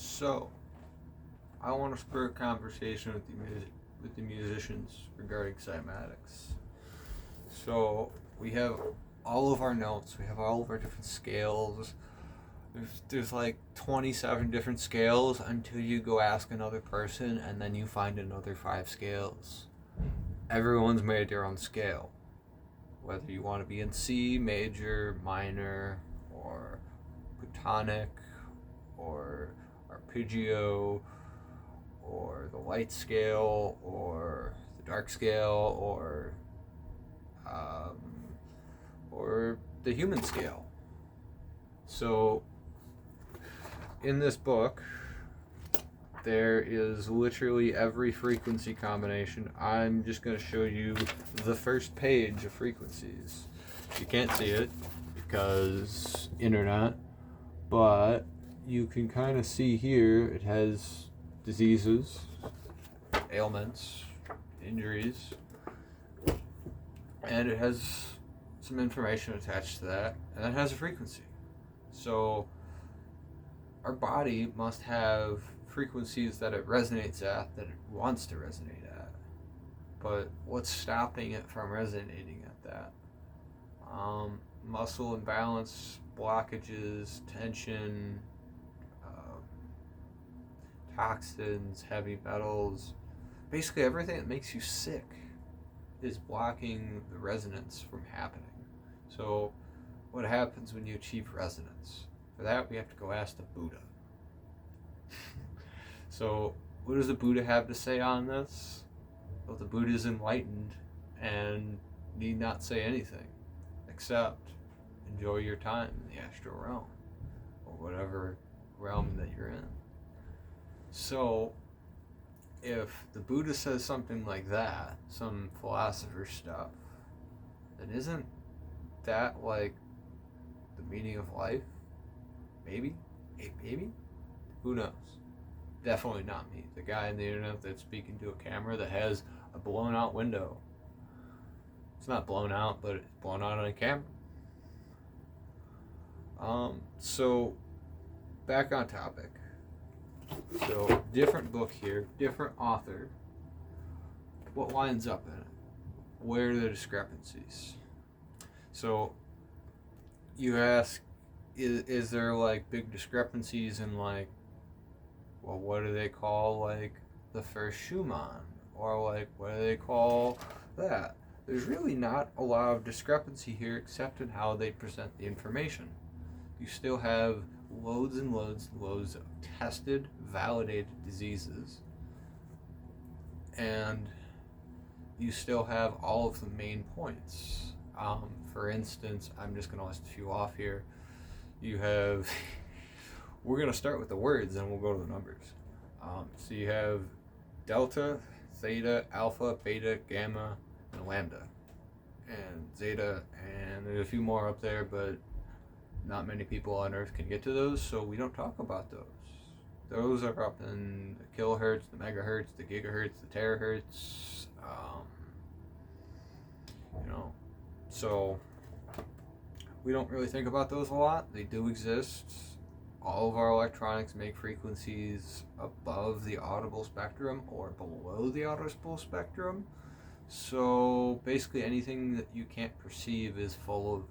So, I want to spur a conversation with the musicians regarding cymatics. So, we have all of our notes, we have all of our different scales. There's like 27 different scales until you go ask another person, and then you find another 5 scales. Everyone's made their own scale. Whether you want to be in C, major, minor, or plutonic, or arpeggio, or the light scale, or the dark scale, um, or the human scale. So, in this book, there is literally every frequency combination. I'm just going to show you the first page of frequencies. You can't see it because internet, but you can kind of see here it has diseases, ailments, injuries, and it has some information attached to that, and it has a frequency. So our body must have frequencies that it resonates at, that it wants to resonate at. But what's stopping it from resonating at that? Muscle imbalance, blockages, tension, toxins, heavy metals, basically everything that makes you sick is blocking the resonance from happening. So what happens when you achieve resonance? For that, we have to go ask the Buddha. So what does the Buddha have to say on this? Well, the Buddha is enlightened and need not say anything except enjoy your time in the astral realm, or whatever realm that you're in. So if the Buddha says something like that, some philosopher stuff, then isn't that like the meaning of life? Maybe? Maybe? Who knows? Definitely not me. The guy on the internet that's speaking to a camera that has a blown out window. It's not blown out, but it's blown out on a camera. So back on topic. So different book here, different author. What lines up in it? Where are the discrepancies? So you ask, is there like big discrepancies in like, well, what do they call like the first Schumann? Or like, what do they call that? There's really not a lot of discrepancy here except in how they present the information. You still have loads and loads and loads of tested, validated diseases. And you still have all of the main points. For instance, I'm just going to list a few off here. You have, we're going to start with the words and we'll go to the numbers. So you have delta, theta, alpha, beta, gamma, and lambda, and zeta, and there's a few more up there, but not many people on Earth can get to those, so we don't talk about those. Those are up in the kilohertz, the megahertz, the gigahertz, the terahertz, so we don't really think about those a lot. They do exist. All of our electronics make frequencies above the audible spectrum or below the audible spectrum. So basically anything that you can't perceive is full of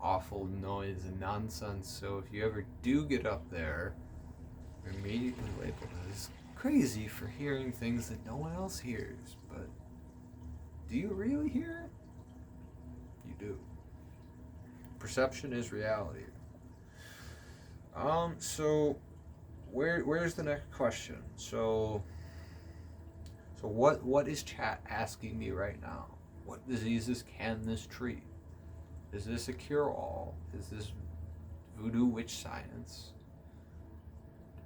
awful noise and nonsense. So if you ever do get up there, you're immediately labeled as crazy for hearing things that no one else hears. But do you really hear it? You do. Perception is reality. So where's the next question? So what is chat asking me right now? What diseases can this treat? Is this a cure-all? Is this voodoo witch science?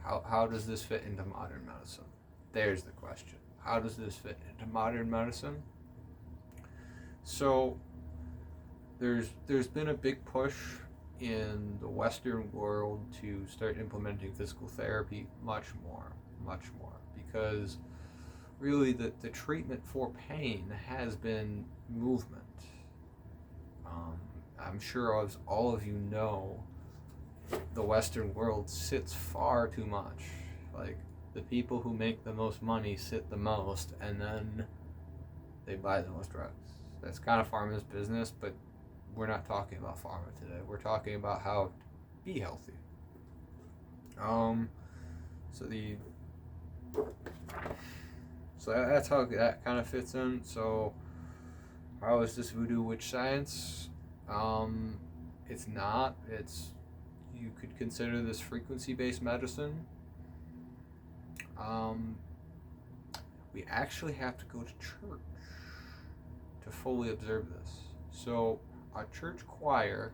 How does this fit into modern medicine? There's the question. How does this fit into modern medicine? So there's been a big push in the Western world to start implementing physical therapy much more, because really the treatment for pain has been movement. I'm sure as all of you know, the Western world sits far too much. Like, the people who make the most money sit the most, and then they buy the most drugs. That's kind of pharma's business, but we're not talking about pharma today. We're talking about how to be healthy. So that's how that kind of fits in. So how is this voodoo witch science? It's not. You could consider this frequency-based medicine. We actually have to go to church to fully observe this. So a church choir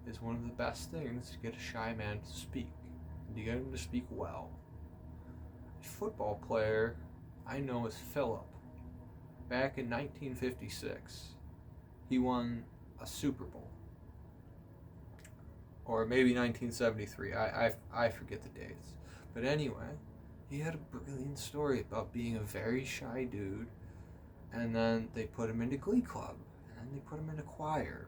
is one of the best things to get a shy man to speak, and to get him to speak well. A football player I know is Philip. Back in 1956, he won a Super Bowl. Or maybe 1973, I forget the dates. But anyway, he had a brilliant story about being a very shy dude, and then they put him into Glee Club, and then they put him into choir.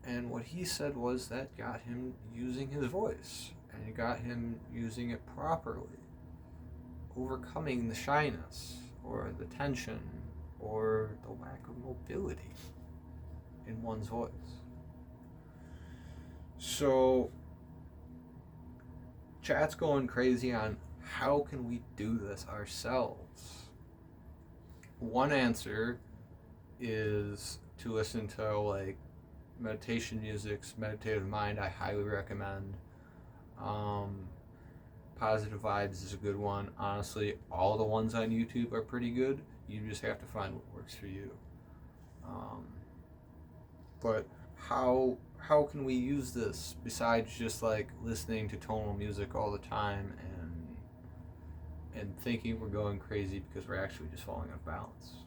And what he said was that got him using his voice, and it got him using it properly, overcoming the shyness, or the tension, or the lack of mobility in one's voice. So, chat's going crazy on how can we do this ourselves. One answer is to listen to like meditation music's Meditative Mind. I highly recommend. Positive Vibes is a good one. Honestly, all the ones on YouTube are pretty good. You just have to find what works for you. But how can we use this besides just like listening to tonal music all the time and thinking we're going crazy because we're actually just falling off balance?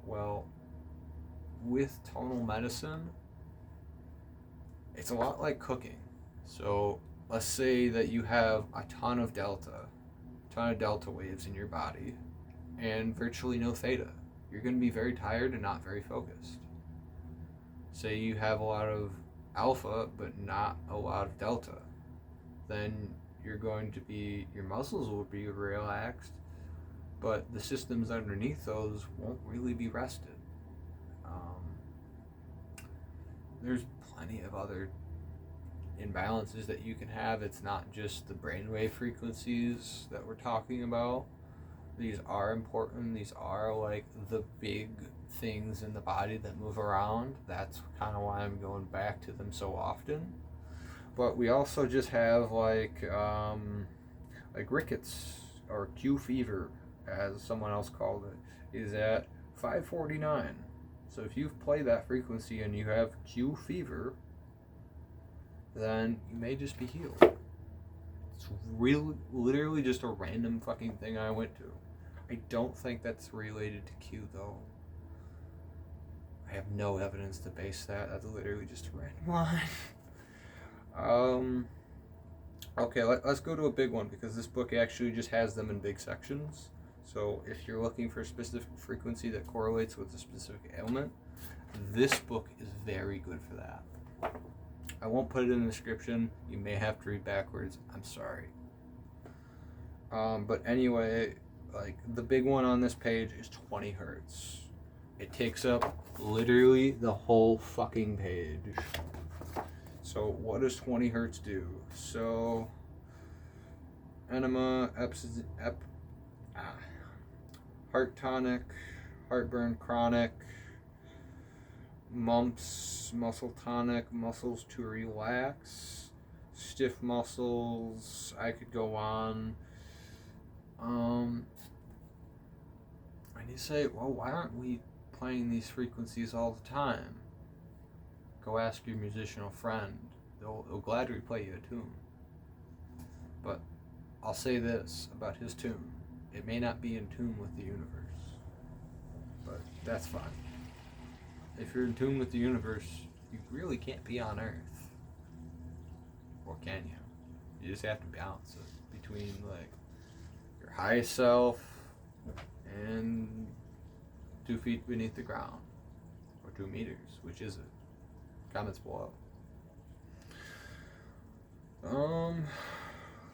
Well, with tonal medicine, it's a lot like cooking. So let's say that you have a ton of delta waves in your body and virtually no theta. You're going to be very tired and not very focused. Say you have a lot of alpha but not a lot of delta, then your muscles will be relaxed, but the systems underneath those won't really be rested. There's plenty of other imbalances that you can have. It's not just the brainwave frequencies that we're talking about. These are important. These are like the big things in the body that move around. That's kind of why I'm going back to them so often. But we also just have like rickets, or Q fever, as someone else called it, is at 549. So if you play that frequency and you have Q fever, then you may just be healed. It's really, literally just a random fucking thing I went to. I don't think that's related to Q, though. I have no evidence to base that. That's literally just a random line. Okay, let's go to a big one, because this book actually just has them in big sections. So if you're looking for a specific frequency that correlates with a specific ailment, this book is very good for that. I won't put it in the description. You may have to read backwards. I'm sorry. But anyway, like the big one on this page is 20 hertz. It takes up literally the whole fucking page. So what does 20 hertz do? So enema, heart tonic, heartburn chronic, mumps, muscle tonic, muscles to relax, stiff muscles. I could go on. And you say, well, why aren't we playing these frequencies all the time? Go ask your musicianal friend. They'll gladly play you a tune. But I'll say this about his tune. It may not be in tune with the universe. But that's fine. If you're in tune with the universe, you really can't be on Earth. Or can you? You just have to balance it between like your highest self and 2 feet beneath the ground. Or 2 meters, which is it? Comments below.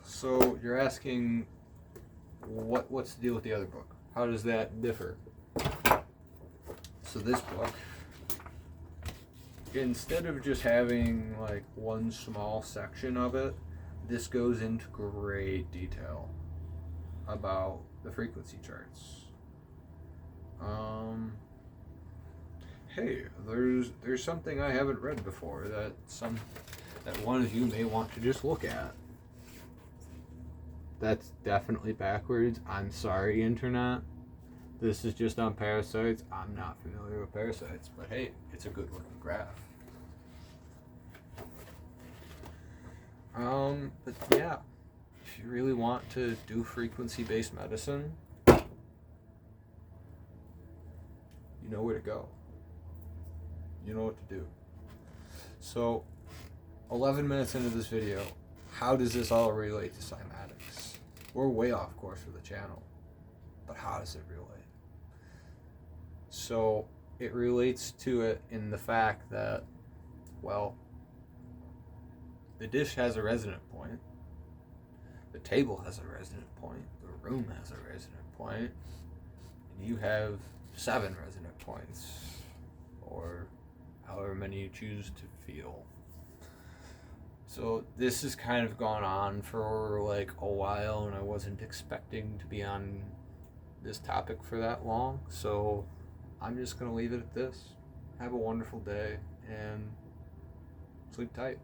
So you're asking what's the deal with the other book? How does that differ? So this book, instead of just having like one small section of it, this goes into great detail about the frequency charts. Hey, there's something I haven't read before that one of you may want to just look at. That's definitely backwards. I'm sorry, internet. This is just on parasites. I'm not familiar with parasites, but hey, it's a good looking graph. But yeah, if you really want to do frequency-based medicine, you know where to go. You know what to do. So, 11 minutes into this video, how does this all relate to cymatics? We're way off course for the channel, but how does it relate? So, it relates to it in the fact that, well, the dish has a resonant point, the table has a resonant point, the room has a resonant point, and you have 7 resonant points, or however many you choose to feel. So this has kind of gone on for like a while, and I wasn't expecting to be on this topic for that long, so I'm just going to leave it at this. Have a wonderful day, and sleep tight.